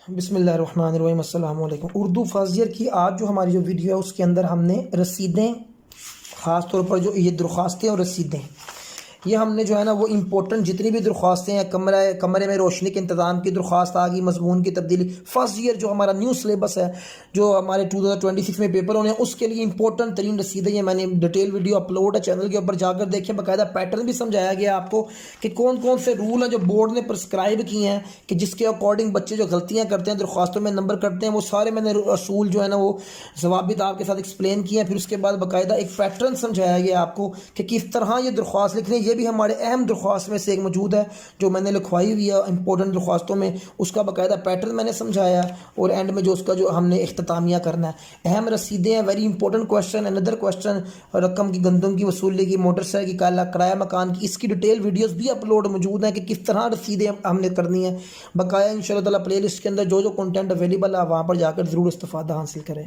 बिस्मिल्लाहिर्रहमानिर्रहीम अस्सलाम वालेकुम। उर्दू फर्स्ट ईयर की आज जो हमारी जो वीडियो है उसके अंदर हमने रसीदें, ख़ास तौर पर जो ये दरख्वास्तें और रसीदें, ये हमने जो है ना वो इंपॉर्टेंट जितनी भी दरख्वास्तें हैं, कमरे में रोशनी के इंतज़ाम की दरख्वास्त आ गई, मजमून की तब्दीली, फर्स्ट ईयर जो हमारा न्यू सिलेबस है जो हमारे 2026 में पेपर होने हैं उसके लिए इंपॉर्टेंट तरीन रसीदें, ये मैंने डिटेल वीडियो अपलोड है चैनल के ऊपर, जाकर देखें। बाकायदा पैटर्न भी समझाया गया आपको कि कौन कौन से रूल हैं जो बोर्ड ने प्रिस्क्राइब किए हैं कि जिसके अकॉर्डिंग बच्चे जो गलतियाँ करते हैं दरख्वास्तों में नंबर करते हैं, वो सारे मैंने असूल जो है ना वो ज़वाबित आपके साथ एक्सप्लेन किए हैं। फिर उसके बाद बाकायदा एक पैटर्न समझाया गया आपको कि किस तरह ये दरख्वास्त लिखनी है। ये भी हमारे अहम दरख्वास्त में से एक मौजूद है जो मैंने लिखवाई हुई है इंपॉर्टेंट दरख्वास्तों में, उसका बाकायदा पैटर्न मैंने समझाया और एंड में जो उसका जो हमने इख्तितामिया करना है। अहम रसीदें हैं, very important question. Another question, रकम की, गंदम की वसूली की, मोटरसाइकिल की, किराया मकान की, इसकी डिटेल वीडियोस भी अपलोड मौजूद हैं कि किस तरह रसीदें हमने करनी है। बकाया इंशाअल्लाह ताला प्ले लिस्ट के अंदर जो जो कंटेंट अवेलेबल है वहाँ पर जाकर ज़रूर इस्तिफ़ादा हासिल करें।